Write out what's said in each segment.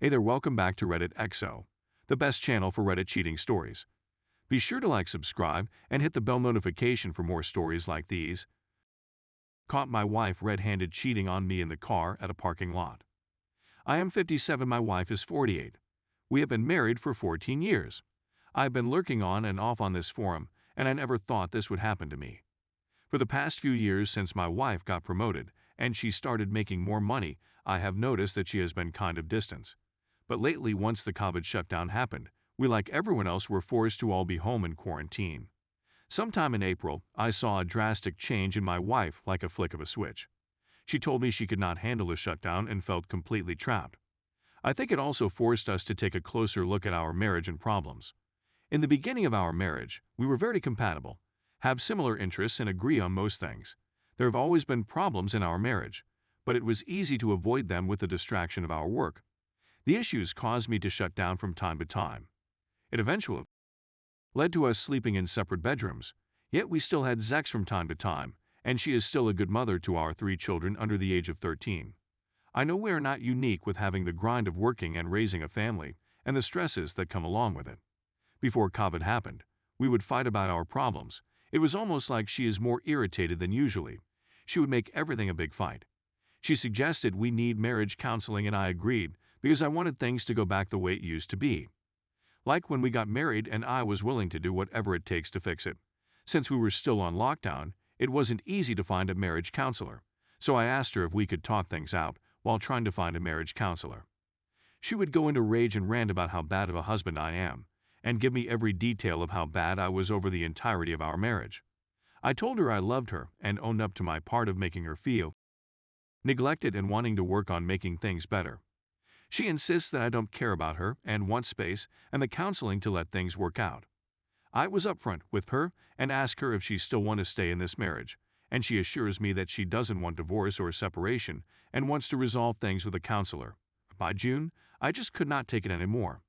Hey there, welcome back to Reddit XO, the best channel for Reddit cheating stories. Be sure to like, subscribe, and hit the bell notification for more stories like these. Caught my wife red-handed cheating on me in the car at a parking lot. I am 57, my wife is 48. We have been married for 14 years. I've been lurking on and off on this forum, and I never thought this would happen to me. For the past few years since my wife got promoted and she started making more money, I have noticed that she has been kind of distant. But lately, once the COVID shutdown happened, we, like everyone else, were forced to all be home in quarantine. Sometime in April, I saw a drastic change in my wife like a flick of a switch. She told me she could not handle the shutdown and felt completely trapped. I think it also forced us to take a closer look at our marriage and problems. In the beginning of our marriage, we were very compatible, have similar interests, and agree on most things. There have always been problems in our marriage, but it was easy to avoid them with the distraction of our work. The issues caused me to shut down from time to time. It eventually led to us sleeping in separate bedrooms, yet we still had sex from time to time, and she is still a good mother to our 3 children under the age of 13. I know we are not unique with having the grind of working and raising a family, and the stresses that come along with it. Before COVID happened, we would fight about our problems. It was almost like she is more irritated than usually. She would make everything a big fight. She suggested we need marriage counseling, and I agreed, because I wanted things to go back the way it used to be. Like when we got married, and I was willing to do whatever it takes to fix it. Since we were still on lockdown, it wasn't easy to find a marriage counselor, so I asked her if we could talk things out while trying to find a marriage counselor. She would go into rage and rant about how bad of a husband I am, and give me every detail of how bad I was over the entirety of our marriage. I told her I loved her and owned up to my part of making her feel neglected and wanting to work on making things better. She insists that I don't care about her and want space and the counseling to let things work out. I was upfront with her and asked her if she still wants to stay in this marriage, and she assures me that she doesn't want divorce or separation and wants to resolve things with a counselor. By June, I just could not take it anymore.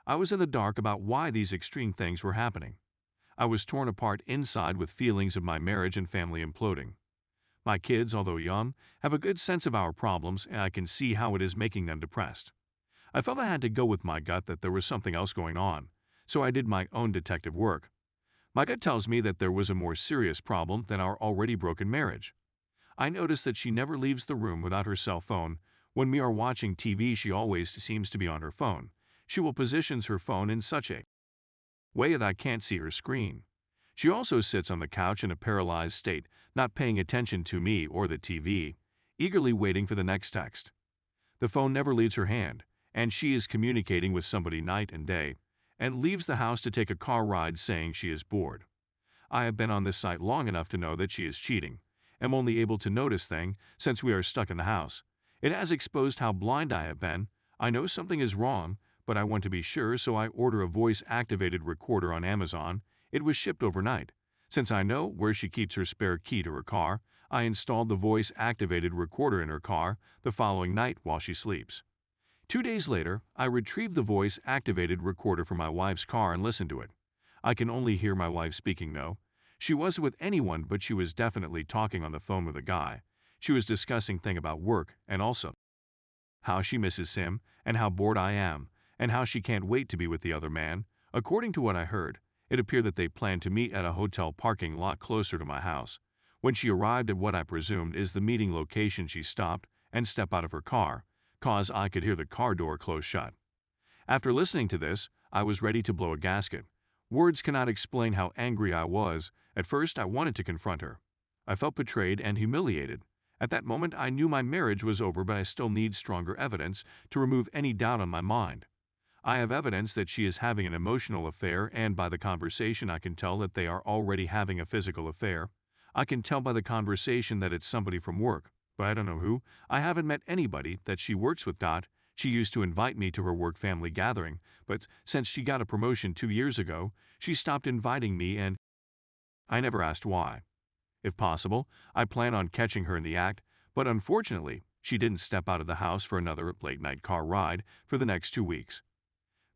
I was in the dark about why these extreme things were happening. I was torn apart inside with feelings of my marriage and family imploding. My kids, although young, have a good sense of our problems, and I can see how it is making them depressed. I felt I had to go with my gut that there was something else going on, so I did my own detective work. My gut tells me that there was a more serious problem than our already broken marriage. I noticed that she never leaves the room without her cell phone. When we are watching TV, she always seems to be on her phone. She will position her phone in such a way that I can't see her screen. She also sits on the couch in a paralyzed state, not paying attention to me or the TV, eagerly waiting for the next text. The phone never leaves her hand, and she is communicating with somebody night and day, and leaves the house to take a car ride saying she is bored. I have been on this site long enough to know that she is cheating. I'm only able to notice things since we are stuck in the house. It has exposed how blind I have been. I know something is wrong, but I want to be sure, so I order a voice-activated recorder on Amazon. It was shipped overnight. Since I know where she keeps her spare key to her car, I installed the voice-activated recorder in her car the following night while she sleeps. 2 days later, I retrieved the voice-activated recorder from my wife's car and listened to it. I can only hear my wife speaking, though. She wasn't with anyone, but she was definitely talking on the phone with a guy. She was discussing things about work and also how she misses him and how bored I am and how she can't wait to be with the other man. According to what I heard, it appeared that they planned to meet at a hotel parking lot closer to my house. When she arrived at what I presumed is the meeting location, she stopped and stepped out of her car, cause I could hear the car door close shut. After listening to this, I was ready to blow a gasket. Words cannot explain how angry I was. At first, I wanted to confront her. I felt betrayed and humiliated. At that moment, I knew my marriage was over, but I still need stronger evidence to remove any doubt on my mind. I have evidence that she is having an emotional affair, and by the conversation I can tell that they are already having a physical affair. I can tell by the conversation that it's somebody from work, but I don't know who. I haven't met anybody that she works with. She used to invite me to her work family gathering, but since she got a promotion 2 years ago, she stopped inviting me, and I never asked why. If possible, I plan on catching her in the act, but unfortunately, she didn't step out of the house for another late-night car ride for the next 2 weeks.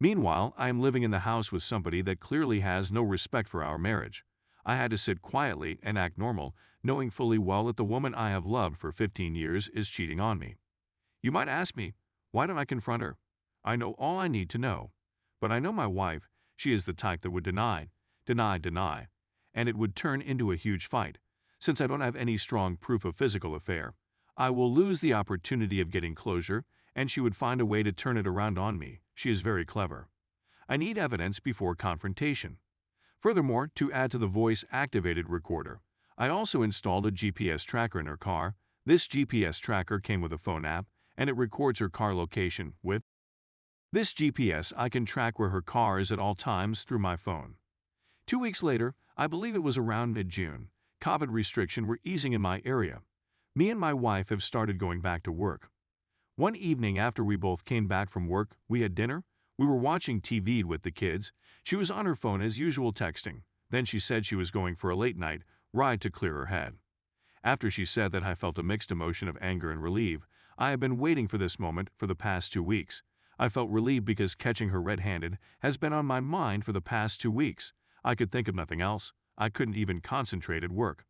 Meanwhile, I am living in the house with somebody that clearly has no respect for our marriage. I had to sit quietly and act normal, knowing fully well that the woman I have loved for 15 years is cheating on me. You might ask me, why don't I confront her? I know all I need to know. But I know my wife, she is the type that would deny, and it would turn into a huge fight. Since I don't have any strong proof of physical affair, I will lose the opportunity of getting closure, and she would find a way to turn it around on me. She is very clever. I need evidence before confrontation. Furthermore, to add to the voice-activated recorder, I also installed a GPS tracker in her car. This GPS tracker came with a phone app, and it records her car location. With this GPS, I can track where her car is at all times through my phone. 2 weeks later, I believe it was around mid-June, COVID restrictions were easing in my area. Me and my wife have started going back to work. One evening after we both came back from work, we had dinner. We were watching TV with the kids. She was on her phone as usual texting. Then she said she was going for a late-night ride to clear her head. After she said that, I felt a mixed emotion of anger and relief. I have been waiting for this moment for the past 2 weeks. I felt relieved because catching her red-handed has been on my mind for the past 2 weeks. I could think of nothing else. I couldn't even concentrate at work.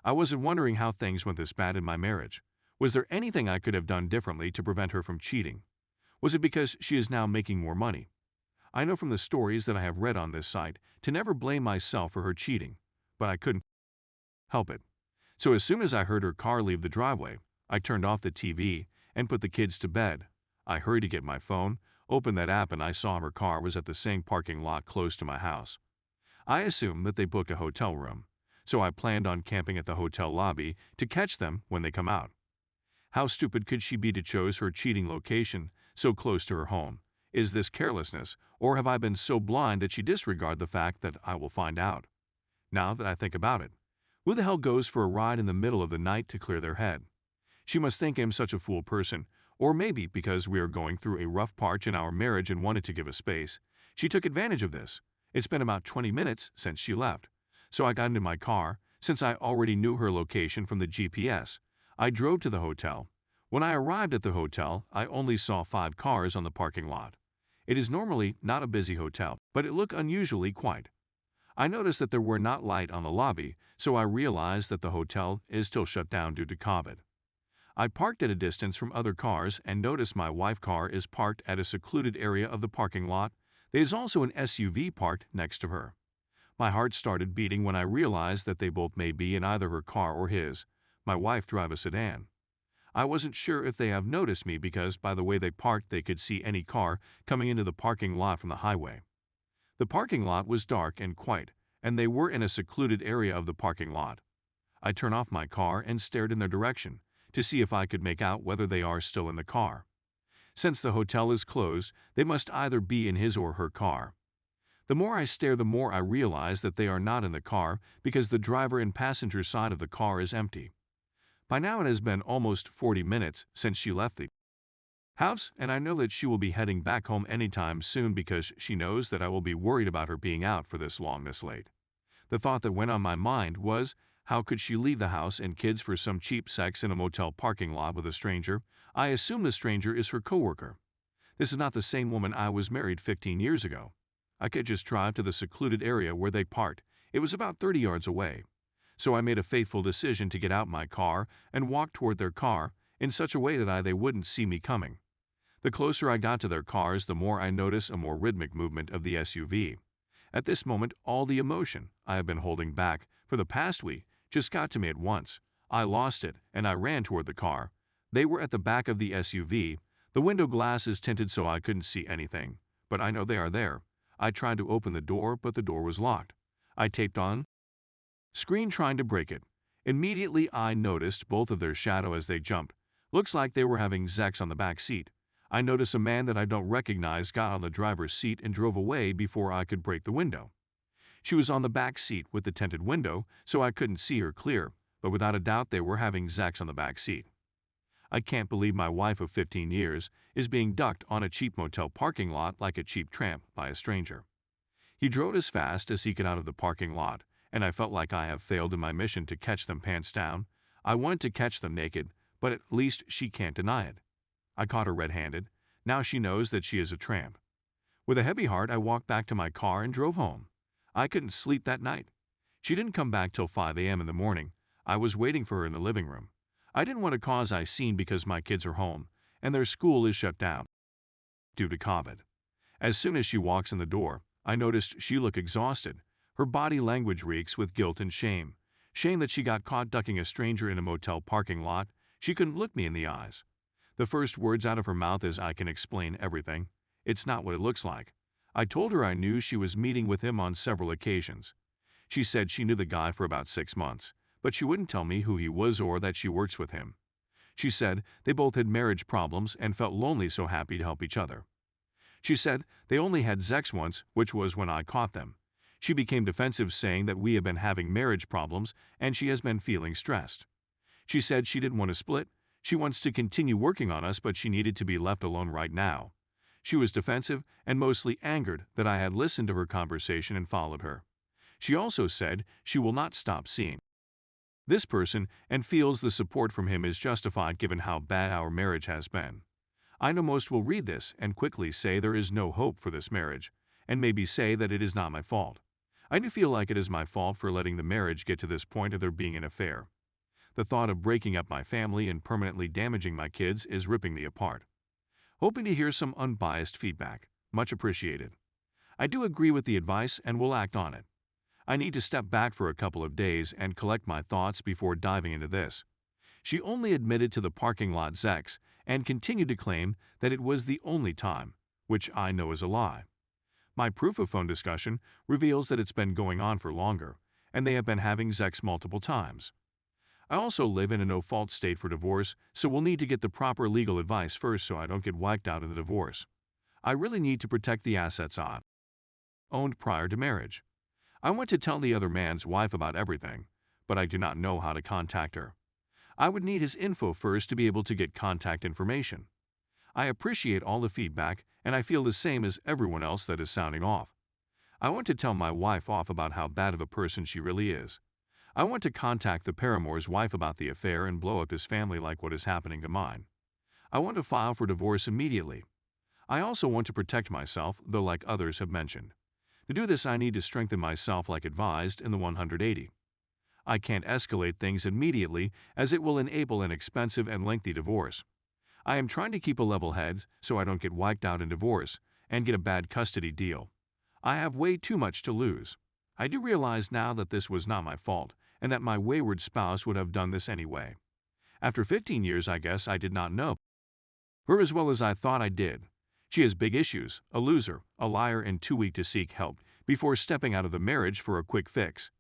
I wasn't wondering how things went this bad in my marriage. Was there anything I could have done differently to prevent her from cheating? Was it because she is now making more money? I know from the stories that I have read on this site to never blame myself for her cheating, but I couldn't help it. So as soon as I heard her car leave the driveway, I turned off the TV and put the kids to bed. I hurried to get my phone, opened that app, and I saw her car was at the same parking lot close to my house. I assumed that they booked a hotel room, so I planned on camping at the hotel lobby to catch them when they come out. How stupid could she be to choose her cheating location so close to her home? Is this carelessness, or have I been so blind that she disregarded the fact that I will find out? Now that I think about it, who the hell goes for a ride in the middle of the night to clear their head? She must think I'm such a fool person, or maybe because we are going through a rough patch in our marriage and wanted to give us space, she took advantage of this. It's been about 20 minutes since she left, so I got into my car. Since I already knew her location from the GPS, I drove to the hotel. When I arrived at the hotel, I only saw 5 cars on the parking lot. It is normally not a busy hotel, but it looked unusually quiet. I noticed that there were not lights on the lobby, so I realized that the hotel is still shut down due to COVID. I parked at a distance from other cars and noticed my wife's car is parked at a secluded area of the parking lot. There is also an SUV parked next to her. My heart started beating when I realized that they both may be in either her car or his. My wife drives a sedan. I wasn't sure if they have noticed me because by the way they parked they could see any car coming into the parking lot from the highway. The parking lot was dark and quiet, and they were in a secluded area of the parking lot. I turned off my car and stared in their direction to see if I could make out whether they are still in the car. Since the hotel is closed, they must either be in his or her car. The more I stare, the more I realize that they are not in the car because the driver and passenger side of the car is empty. By now it has been almost 40 minutes since she left the house, and I know that she will be heading back home anytime soon because she knows that I will be worried about her being out for this long this late. The thought that went on my mind was, how could she leave the house and kids for some cheap sex in a motel parking lot with a stranger? I assume the stranger is her coworker. This is not the same woman I was married 15 years ago. I could just drive to the secluded area where they parked. It was about 30 yards away. So I made a fateful decision to get out my car and walk toward their car in such a way that they wouldn't see me coming. The closer I got to their cars, the more I noticed a more rhythmic movement of the SUV. At this moment, all the emotion I have been holding back for the past week just got to me at once. I lost it, and I ran toward the car. They were at the back of the SUV. The window glass is tinted so I couldn't see anything, but I know they are there. I tried to open the door, but the door was locked. I taped on screen trying to break it. Immediately I noticed both of their shadow as they jumped. Looks like they were having sex on the back seat. I noticed a man that I don't recognize got on the driver's seat and drove away before I could break the window. She was on the back seat with the tinted window, so I couldn't see her clear, but without a doubt they were having sex on the back seat. I can't believe my wife of 15 years is being ducked on a cheap motel parking lot like a cheap tramp by a stranger. He drove as fast as he could out of the parking lot, and I felt like I have failed in my mission to catch them pants down. I wanted to catch them naked, but at least she can't deny it. I caught her red-handed. Now she knows that she is a tramp. With a heavy heart, I walked back to my car and drove home. I couldn't sleep that night. She didn't come back till 5 a.m. in the morning. I was waiting for her in the living room. I didn't want to cause a scene because my kids are home, and their school is shut down. due to COVID. As soon as she walks in the door, I noticed she looked exhausted. Her body language reeks with guilt and shame. Shame that she got caught ducking a stranger in a motel parking lot. She couldn't look me in the eyes. The first words out of her mouth is, "I can explain everything. It's not what it looks like." I told her I knew she was meeting with him on several occasions. She said she knew the guy for about 6 months, but she wouldn't tell me who he was or that she works with him. She said they both had marriage problems and felt lonely, so happy to help each other. She said they only had sex once, which was when I caught them. She became defensive, saying that we have been having marriage problems and she has been feeling stressed. She said she didn't want to split. She wants to continue working on us, but she needed to be left alone right now. She was defensive and mostly angered that I had listened to her conversation and followed her. She also said she will not stop seeing this person and feels the support from him is justified given how bad our marriage has been. I know most will read this and quickly say there is no hope for this marriage, and maybe say that it is not my fault. I do feel like it is my fault for letting the marriage get to this point of there being an affair. The thought of breaking up my family and permanently damaging my kids is ripping me apart. Hoping to hear some unbiased feedback. Much appreciated. I do agree with the advice and will act on it. I need to step back for a couple of days and collect my thoughts before diving into this. She only admitted to the parking lot sex and continued to claim that it was the only time, which I know is a lie. My proof of phone discussion reveals that it's been going on for longer, and they have been having sex multiple times. I also live in a no-fault state for divorce, so we'll need to get the proper legal advice first so I don't get wiped out in the divorce. I really need to protect the assets I owned prior to marriage. I want to tell the other man's wife about everything, but I do not know how to contact her. I would need his info first to be able to get contact information. I appreciate all the feedback, and I feel the same as everyone else that is sounding off. I want to tell my wife off about how bad of a person she really is. I want to contact the paramour's wife about the affair and blow up his family like what is happening to mine. I want to file for divorce immediately. I also want to protect myself, though like others have mentioned. To do this, I need to strengthen myself like advised in the 180. I can't escalate things immediately as it will enable an expensive and lengthy divorce. I am trying to keep a level head so I don't get wiped out in divorce and get a bad custody deal. I have way too much to lose. I do realize now that this was not my fault and that my wayward spouse would have done this anyway. After 15 years, I guess I did not know her as well as I thought I did. She has big issues, a loser, a liar, and too weak to seek help before stepping out of the marriage for a quick fix.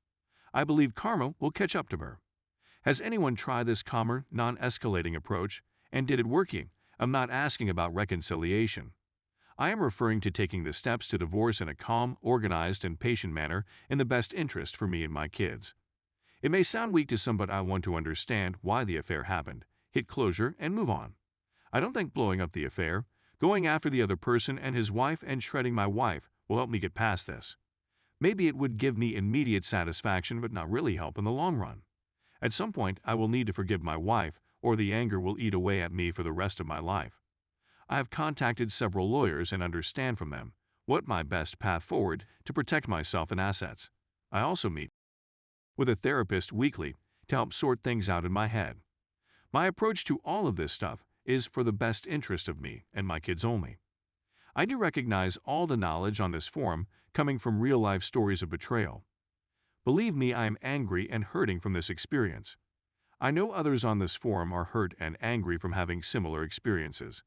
I believe karma will catch up to her. Has anyone tried this calmer, non-escalating approach, and did it working? I'm not asking about reconciliation. I am referring to taking the steps to divorce in a calm, organized, and patient manner in the best interest for me and my kids. It may sound weak to some, but I want to understand why the affair happened, hit closure, and move on. I don't think blowing up the affair, going after the other person and his wife, and shredding my wife will help me get past this. Maybe it would give me immediate satisfaction, but not really help in the long run. At some point, I will need to forgive my wife, or the anger will eat away at me for the rest of my life. I have contacted several lawyers and understand from them what my best path forward to protect myself and assets. I also meet with a therapist weekly to help sort things out in my head. My approach to all of this stuff is for the best interest of me and my kids only. I do recognize all the knowledge on this forum coming from real-life stories of betrayal. Believe me, I am angry and hurting from this experience. I know others on this forum are hurt and angry from having similar experiences.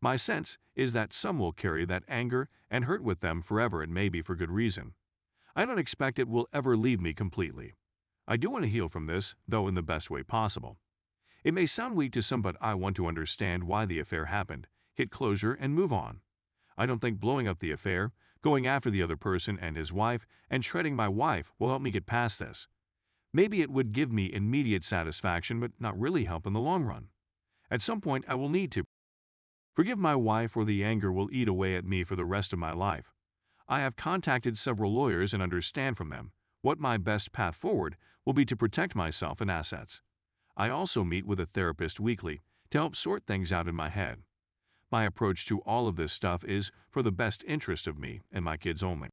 My sense is that some will carry that anger and hurt with them forever, and maybe for good reason. I don't expect it will ever leave me completely. I do want to heal from this, though in the best way possible. It may sound weak to some, but I want to understand why the affair happened, hit closure, and move on. I don't think blowing up the affair, going after the other person and his wife, and shredding my wife will help me get past this. Maybe it would give me immediate satisfaction, but not really help in the long run. At some point, I will need to forgive my wife, or the anger will eat away at me for the rest of my life. I have contacted several lawyers and understand from them what my best path forward will be to protect myself and assets. I also meet with a therapist weekly to help sort things out in my head. My approach to all of this stuff is for the best interest of me and my kids only.